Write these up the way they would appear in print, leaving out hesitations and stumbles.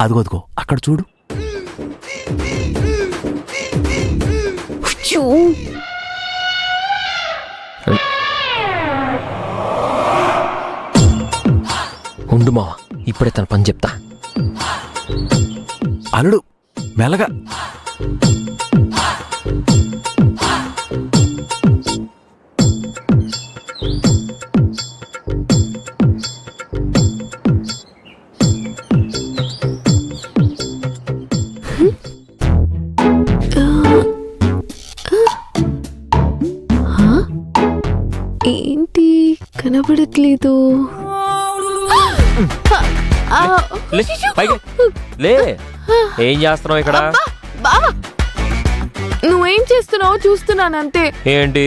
అదిగోదిగో అక్కడ చూడు. ఉండు మావా, ఇప్పుడే తన పని చెప్తా. అల్లుడు మెల్లగా. ఏంటి కనబడట్లేదు? లే, ఏం చేస్తున్నావు ఇక్కడ? బావా, నువ్వేం చేస్తున్నావో చూస్తున్నానంతే. ఏంటి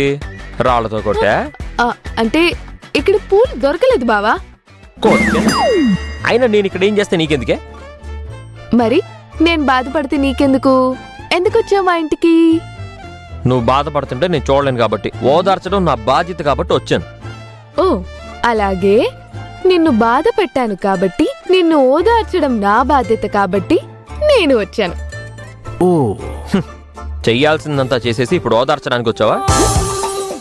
రాళ్లతో కొట్టా? అంటే ఇక్కడ పూలు దొరకలేదు బావా. అయినా నేను ఇక్కడ ఏం చేస్తే నీకెందుకే? మరి నేను బాధపడితే నీకెందుకు? ఎందుకు వచ్చావు మా ఇంటికి? నువ్వు బాధపడుతుంటే నేను చూడలేను కాబట్టి, ఓదార్చడం నా బాధ్యత కాబట్టి వచ్చాను. ఓ అలాగే, నిన్ను బాధ పెట్టాను కాబట్టి, నిన్ను ఓదార్చడం నా బాధ్యత కాబట్టి నేను వచ్చాను. ఓ చెయ్యాల్సిందంతా చేసేసి ఇప్పుడు ఓదార్చడానికి వచ్చావా?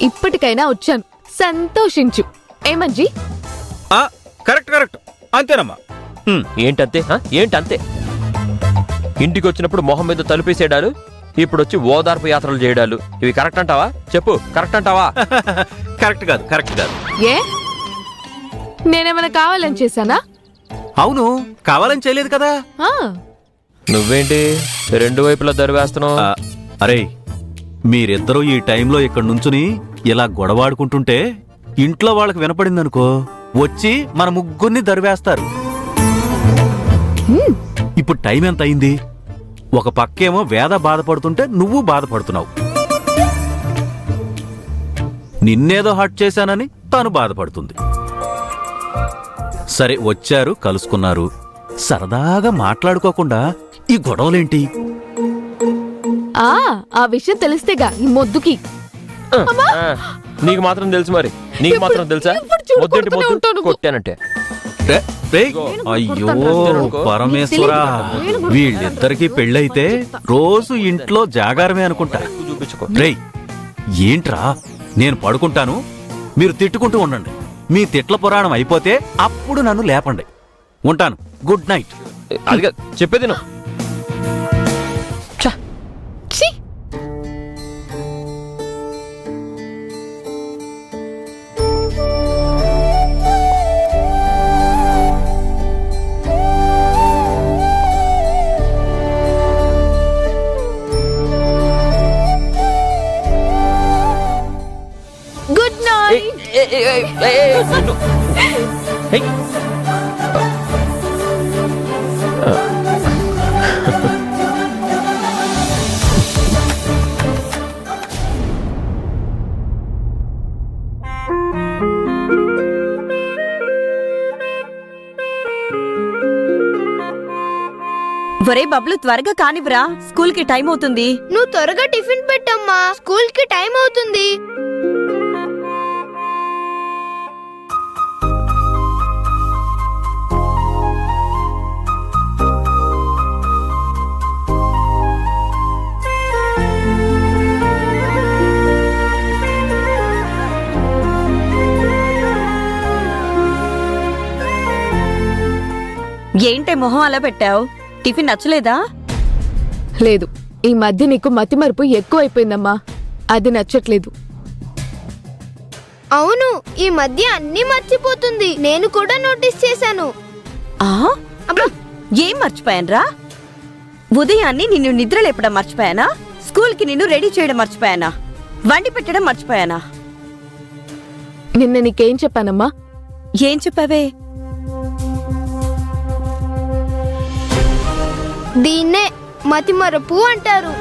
ఇప్పటికైనా వచ్చాను, సంతోషించు. ఏమంజీ? కరెక్ట్ కరెక్ట్, అంతేనమ్మా. ఏంటంతే? ఏంటంతే? ఇంటికి వచ్చినప్పుడు మొహం మీద తలుపేసేడాలు, ఇప్పుడు వచ్చి ఓదార్పు యాత్రలు చేయడాలు, ఇవి కరెక్ట్ అంటావా? చెప్పు, కరెక్ట్ అంటావా? కరెక్ట్ కాదు, కరెక్ట్ కాదు. ఏ నేనేమైనా కావాలని చేశానా? అవును, కావాలని చేయలేదు కదా. నువ్వేంటి రెండు వైపులా దరివేస్తున్నావు? అరే, మీరిద్దరూ ఈ టైంలో ఇక్కడ నుంచుని ఇలా గొడవాడుకుంటుంటే ఇంట్లో వాళ్ళకి వినపడిందనుకో, వచ్చి మన ముగ్గురిని దరివేస్తారు. ఇప్పుడు టైం ఎంత అయింది? ఒక పక్కేమో వేద బాధపడుతుంటే నువ్వు బాధపడుతున్నావు. నిన్నేదో హర్ట్ చేశానని తను బాధపడుతుంది. సరే, వచ్చారు, కలుసుకున్నారు, సరదాగా మాట్లాడుకోకుండా ఈ గొడవలేంటి? ఆ విషయం తెలిస్తేగా ఈ మొద్దుకి. నీకు మాత్రం తెలుసు, మరి నీకు మాత్రం తెలుసా? మొద్దేంటి మొద్దు కొట్టానంటే? అయ్యో పరమేశ్వరా, వీళ్ళిద్దరికి పెళ్ళైతే రోజు ఇంట్లో జాగారమే అనుకుంటా. రేయ్, ఏంట్రా, నేను పడుకుంటాను, మీరు తిట్టుకుంటూ ఉండండి. మీ తిట్ల పురాణం అయిపోతే అప్పుడు నన్ను లేపండి. ఉంటాను, గుడ్ నైట్. అదిగా చెప్పేది నువ్వు. Good night. ఒరే బబ్లు, త్వరగా కానివ్వరా, స్కూల్ కి టైం అవుతుంది. నువ్వు త్వరగా టిఫిన్ పెట్టమ్మా, స్కూల్ కి టైం అవుతుంది. ఏంటే మొహం అలా పెట్టావు? టిఫిన్ నచ్చలేదా? లేదు, ఈ మధ్య నీకు మతిమరుపు ఎక్కువైపోయిందమ్మా, అది నచ్చట్లేదు. అవును, ఈ మధ్య అన్ని మర్చిపోతుంది, నేను కూడా నోటీస్ చేశాను. ఏం మర్చిపోయానరా? ఉదయాన్ని నిన్ను నిద్ర లేపడం మర్చిపోయానా? స్కూల్ కి నిన్ను రెడీ చేయడం మర్చిపోయానా? వండి పెట్టడం మర్చిపోయానా? నిన్న నీకేం చెప్పానమ్మా? ఏం చెప్పావే? దీన్నే మతిమరుపు అంటారు.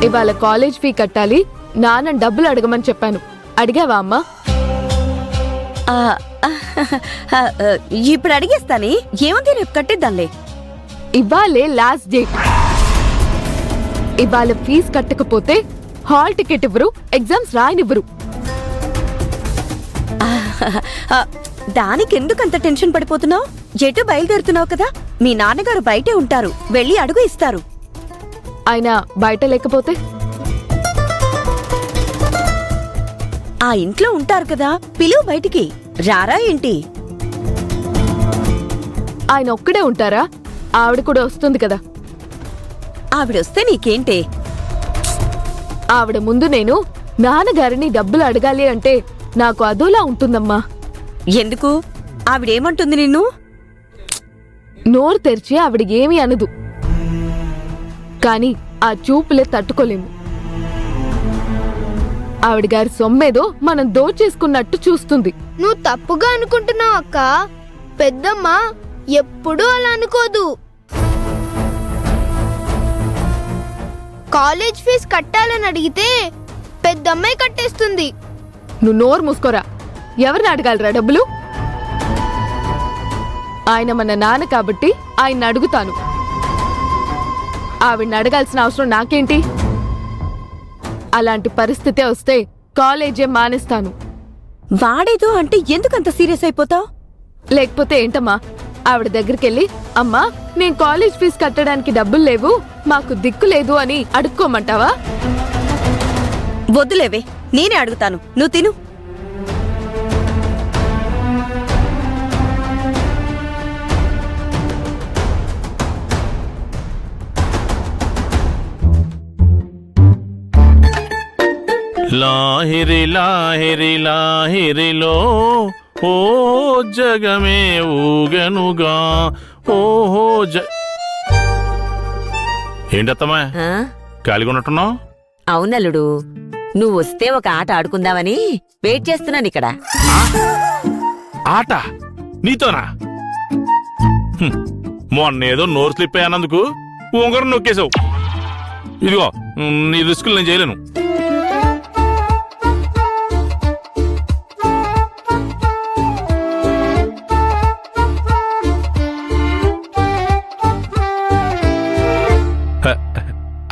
ఇవాళ కాలేజ్ ఫీ కట్టాలి, నాన్న డబ్బులు అడగమని చెప్పాను. అడిగావా అమ్మా? ఇప్పుడు అడిగేస్తానే, ఏముంది, రేపు కట్టిద్దాంలే. ఇవాళే లాస్ట్ డేట్. ఇవాళ ఫీజు కట్టకపోతే హాల్ టికెట్ ఇవ్వరు, ఎగ్జామ్స్ రాయనివ్వరు. దానికి ఎందుకంత టెన్షన్ పడిపోతున్నావు? ఎటు బయలుదేరుతున్నావు కదా మీ నాన్నగారు బయటే ఉంటారు, వెళ్ళి అడుగు ఇస్తారు. ఆయన బయట లేకపోతే ఆ ఇంట్లో ఉంటారు కదా, పిలువు బయటికి. రారా ఏంటి? ఆయన ఒక్కడే ఉంటారా? ఆవిడ కూడా వస్తుంది కదా. ఆవిడొస్తే నీకేంటే? ఆవిడ ముందు నేను నాన్నగారిని డబ్బులు అడగాలి అంటే నాకు అదోలా ఉంటుందమ్మా. ఎందుకు? ఆవిడేమంటుంది నిన్ను? నోరు తెరిచి ఆవిడ ఏమీ అనదు, కాని ఆ చూపులే తట్టుకోలేము. ఆవిడ గారి సొమ్మేదో మనం దోచేసుకున్నట్టు చూస్తుంది. నువ్వు తప్పుగా అనుకుంటున్నావు అక్క. పెద్దమ్మ ఎప్పుడూ అలా అనుకోదు. కాలేజ్ ఫీజు కట్టాలని అడిగితే పెద్దమ్మాయి కట్టేస్తుంది. నువ్వు నోరు మూసుకోరా. ఎవరిని అడగాలరా డబ్బులు? ఆయన మన నాన్న కాబట్టి ఆయన్ని అడుగుతాను. ఆవిడ్ని అడగాల్సిన అవసరం నాకేంటి? అలాంటి పరిస్థితే వస్తే కాలేజే మానేస్తాను. వాడేదో అంటే ఎందుకంత సీరియస్ అయిపోతావు? లేకపోతే ఏంటమ్మా, ఆవిడ దగ్గరికెళ్ళి అమ్మా నేను కాలేజ్ ఫీజు కట్టడానికి డబ్బులు లేవు, మాకు దిక్కు లేదు అని అడుక్కోమంటావా? వద్దులేవే, నేనే అడుగుతాను, నువ్వు తిను. లాహిరి లాహిరి లాహిరిలో ఓ జగమే ఊగనుగా ఓహో ఏంటత్తమ్మా ఖాళీగా ఉన్నట్టున్నావు? అవునల్లుడు, నువ్వు వస్తే ఒక ఆట ఆడుకుందామని వెయిట్ చేస్తున్నాను ఇక్కడ. ఆట నీతోనా? మొన్నేదో నోరు స్లిప్ అయ్యానందుకు ఉంగరం నొక్కేశావు. ఇదిగో నీ రిస్కులు నేను చేయలేను.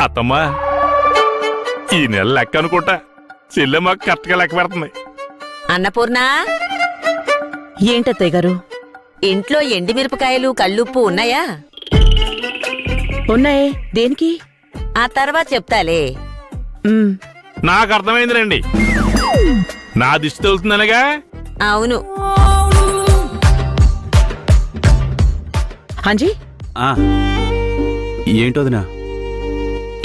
అత్తమ్మా, ఈ నెల లెక్క అనుకుంటా చెల్లెమ్మ కరెక్ట్గా లెక్క పెడుతుంది. అన్నపూర్ణ, ఏంటత్తయ్య గారు? ఇంట్లో ఎండిమిరపకాయలు కళ్ళుప్పు ఉన్నాయా? ఉన్నాయే, దేనికి? ఆ తర్వాత చెప్తాలే. నాకు అర్థమైందిలేండి, నా దిష్టి తగులుతుందనగా. అవును. అంజీ, ఏంటోదినా?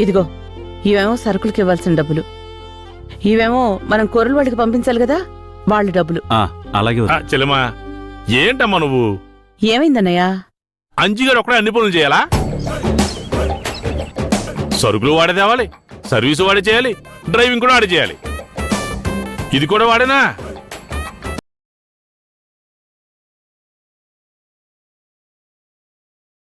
ఇదిగో, ఇవేమో సరుకులకి ఇవ్వాల్సిన డబ్బులు, ఇవేమో మనం కూరలు వాడికి పంపించాలి కదా, వాళ్ళ డబ్బులు. అలాగే వదినా. చెల్లెమ్మా, ఏంటమ్మా నువ్వు? ఏమైందన్నయ్యా? అంజిగాడు ఒక్కడే అన్ని పనులు చేయాలా? సరుకులు వాడే తేవాలి, సర్వీసు వాడే చేయాలి, డ్రైవింగ్ కూడా వాడే చేయాలి. ఇది కూడా వాడేనా?